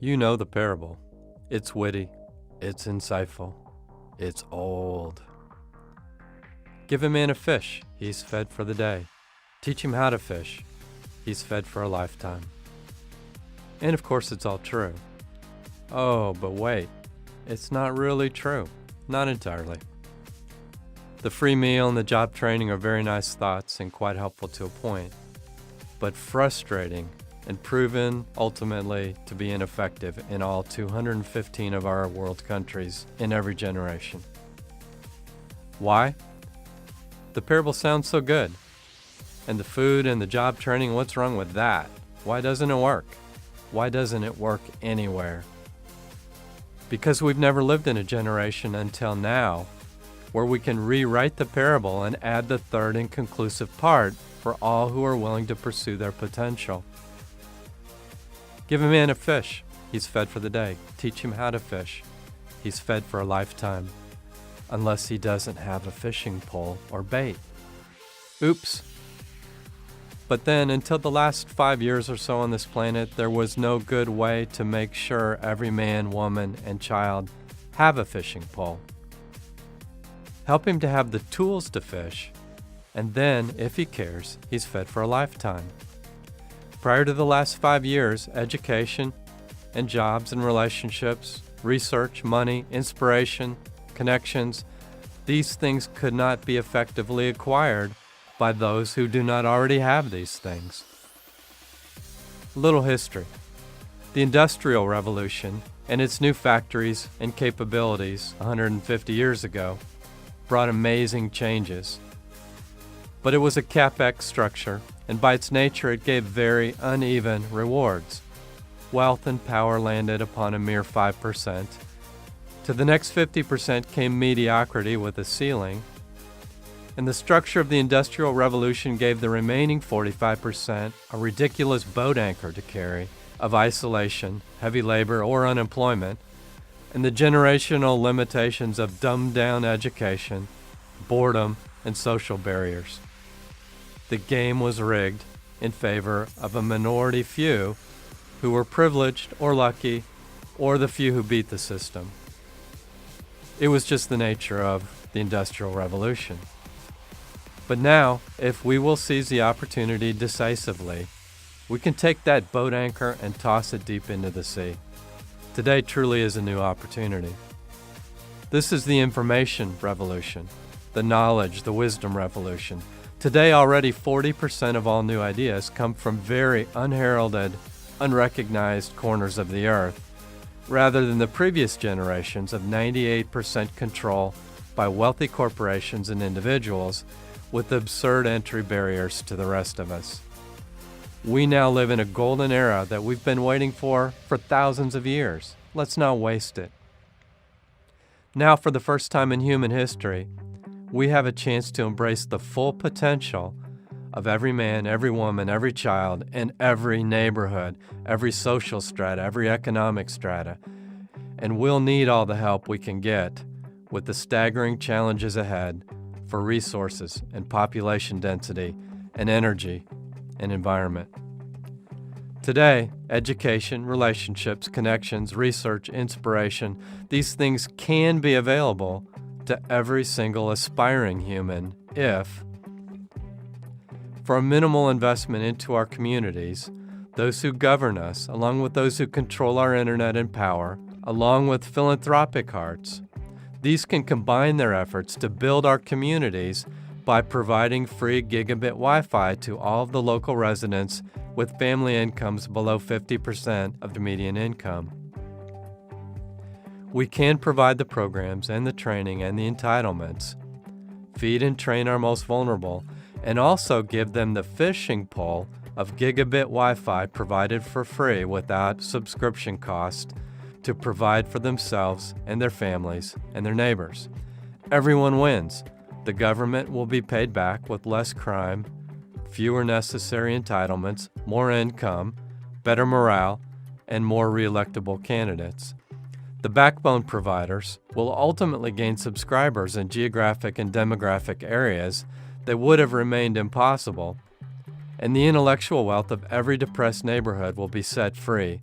You know the parable. It's witty, it's insightful, it's old. Give a man a fish, he's fed for the day. Teach him how to fish, he's fed for a lifetime. And of course it's all true. Oh, but wait, it's not really true. Not entirely. The free meal and the job training are very nice thoughts and quite helpful to a point, but frustrating and proven ultimately to be ineffective in all 215 of our world countries in every generation. Why? The parable sounds so good. And the food and the job training, what's wrong with that? Why doesn't it work? Why doesn't it work anywhere? Because we've never lived in a generation until now where we can rewrite the parable and add the third and conclusive part for all who are willing to pursue their potential. Give a man a fish, he's fed for the day. Teach him how to fish, he's fed for a lifetime. Unless he doesn't have a fishing pole or bait. Oops. But then, until the last 5 years or so on this planet, there was no good way to make sure every man, woman, and child have a fishing pole. Help him to have the tools to fish, and then, if he cares, he's fed for a lifetime. Prior to the last 5 years, education and jobs and relationships, research, money, inspiration, connections, these things could not be effectively acquired by those who do not already have these things. Little history. The Industrial Revolution and its new factories and capabilities 150 years ago brought amazing changes. But it was a CapEx structure, and by its nature it gave very uneven rewards. Wealth and power landed upon a mere 5%. To the next 50% came mediocrity with a ceiling, and the structure of the Industrial Revolution gave the remaining 45% a ridiculous boat anchor to carry of isolation, heavy labor, or unemployment, and the generational limitations of dumbed-down education, boredom, and social barriers. The game was rigged in favor of a minority few who were privileged or lucky, or the few who beat the system. It was just the nature of the Industrial Revolution. But now, if we will seize the opportunity decisively, we can take that boat anchor and toss it deep into the sea. Today truly is a new opportunity. This is the information revolution, the knowledge, the wisdom revolution. Today already 40% of all new ideas come from very unheralded, unrecognized corners of the earth, rather than the previous generations of 98% control by wealthy corporations and individuals with absurd entry barriers to the rest of us. We now live in a golden era that we've been waiting for thousands of years. Let's not waste it. Now, for the first time in human history, we have a chance to embrace the full potential of every man, every woman, every child, and every neighborhood, every social strata, every economic strata. And we'll need all the help we can get with the staggering challenges ahead for resources and population density and energy and environment. Today, education, relationships, connections, research, inspiration, these things can be available to every single aspiring human if, for a minimal investment into our communities, those who govern us, along with those who control our internet and power, along with philanthropic hearts, these can combine their efforts to build our communities by providing free Gigabit Wi-Fi to all of the local residents with family incomes below 50% of the median income. We can provide the programs and the training and the entitlements, feed and train our most vulnerable, and also give them the fishing pole of Gigabit Wi-Fi provided for free without subscription cost to provide for themselves and their families and their neighbors. Everyone wins. The government will be paid back with less crime, fewer necessary entitlements, more income, better morale, and more re-electable candidates. The backbone providers will ultimately gain subscribers in geographic and demographic areas that would have remained impossible, and the intellectual wealth of every depressed neighborhood will be set free,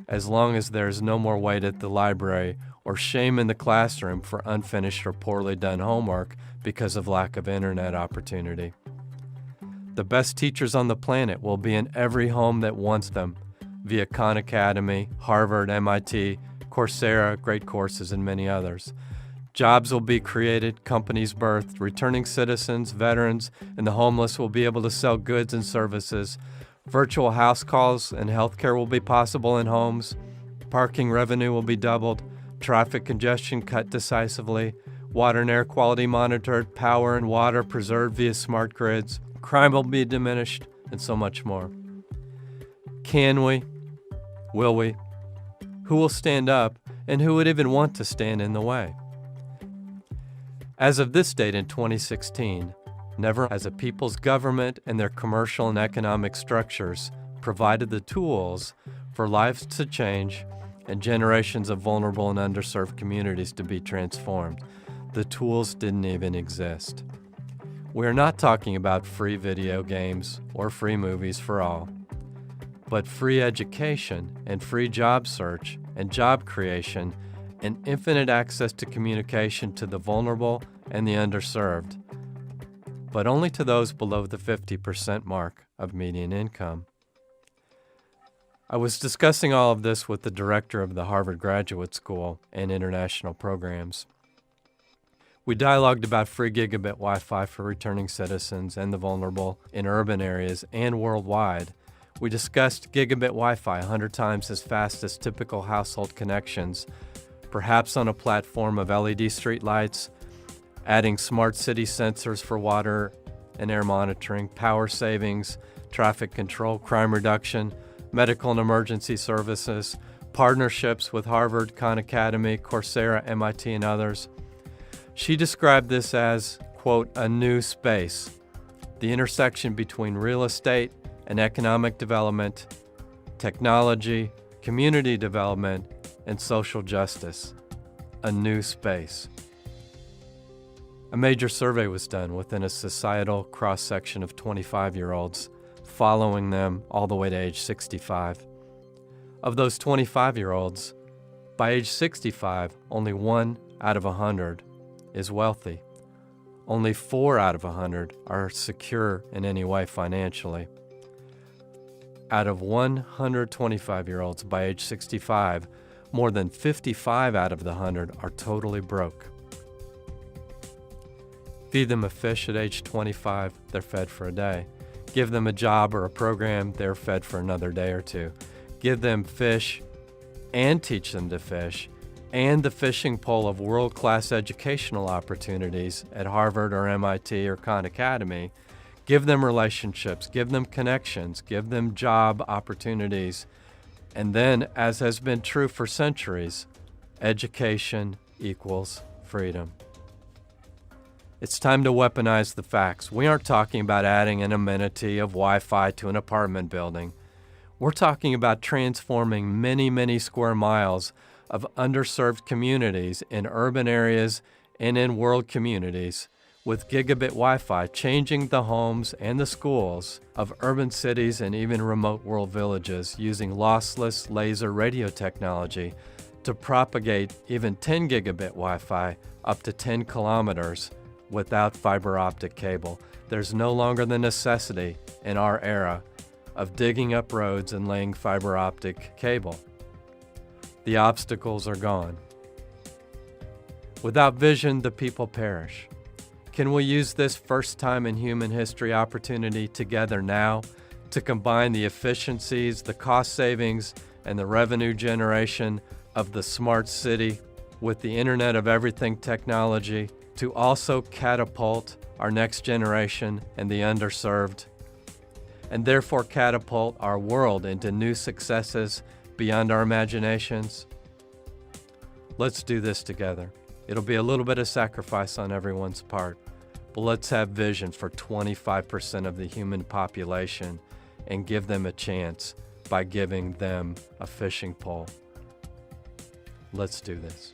as long as there is no more wait at the library or shame in the classroom for unfinished or poorly done homework because of lack of internet opportunity. The best teachers on the planet will be in every home that wants them via Khan Academy, Harvard, MIT, Coursera, great courses, and many others. Jobs will be created, companies birthed, returning citizens, veterans, and the homeless will be able to sell goods and services. Virtual house calls and healthcare will be possible in homes. Parking revenue will be doubled. Traffic congestion cut decisively. Water and air quality monitored. Power and water preserved via smart grids. Crime will be diminished, and so much more. Can we? Will we? Who will stand up, and who would even want to stand in the way? As of this date in 2016, never has a people's government and their commercial and economic structures provided the tools for lives to change and generations of vulnerable and underserved communities to be transformed. The tools didn't even exist. We are not talking about free video games or free movies for all, but free education and free job search and job creation and infinite access to communication to the vulnerable and the underserved, but only to those below the 50% mark of median income. I was discussing all of this with the director of the Harvard Graduate School and International Programs. We dialogued about free gigabit Wi-Fi for returning citizens and the vulnerable in urban areas and worldwide. We discussed gigabit Wi-Fi 100 times as fast as typical household connections, perhaps on a platform of LED streetlights, adding smart city sensors for water and air monitoring, power savings, traffic control, crime reduction, medical and emergency services, partnerships with Harvard, Khan Academy, Coursera, MIT, and others. She described this as, quote, a new space, the intersection between real estate and economic development, technology, community development, and social justice. A new space. A major survey was done within a societal cross-section of 25-year-olds, following them all the way to age 65. Of those 25-year-olds, by age 65, only 1 out of 100 is wealthy. Only 4 out of 100 are secure in any way financially. Out of 125-year-olds by age 65, more than 55 out of the 100 are totally broke. Feed them a fish at age 25, they're fed for a day. Give them a job or a program, they're fed for another day or two. Give them fish and teach them to fish, and the fishing pole of world-class educational opportunities at Harvard or MIT or Khan Academy. Give them relationships, give them connections, give them job opportunities, and then, as has been true for centuries, education equals freedom. It's time to weaponize the facts. We aren't talking about adding an amenity of Wi-Fi to an apartment building. We're talking about transforming many, many square miles of underserved communities in urban areas and in world communities with gigabit Wi-Fi, changing the homes and the schools of urban cities and even remote rural villages using lossless laser radio technology to propagate even 10 gigabit Wi-Fi up to 10 kilometers without fiber optic cable. There's no longer the necessity in our era of digging up roads and laying fiber optic cable. The obstacles are gone. Without vision, the people perish. Can we use this first time in human history opportunity together now to combine the efficiencies, the cost savings, and the revenue generation of the smart city with the Internet of Everything technology to also catapult our next generation and the underserved, and therefore catapult our world into new successes beyond our imaginations? Let's do this together. It'll be a little bit of sacrifice on everyone's part, but let's have vision for 25% of the human population and give them a chance by giving them a fishing pole. Let's do this.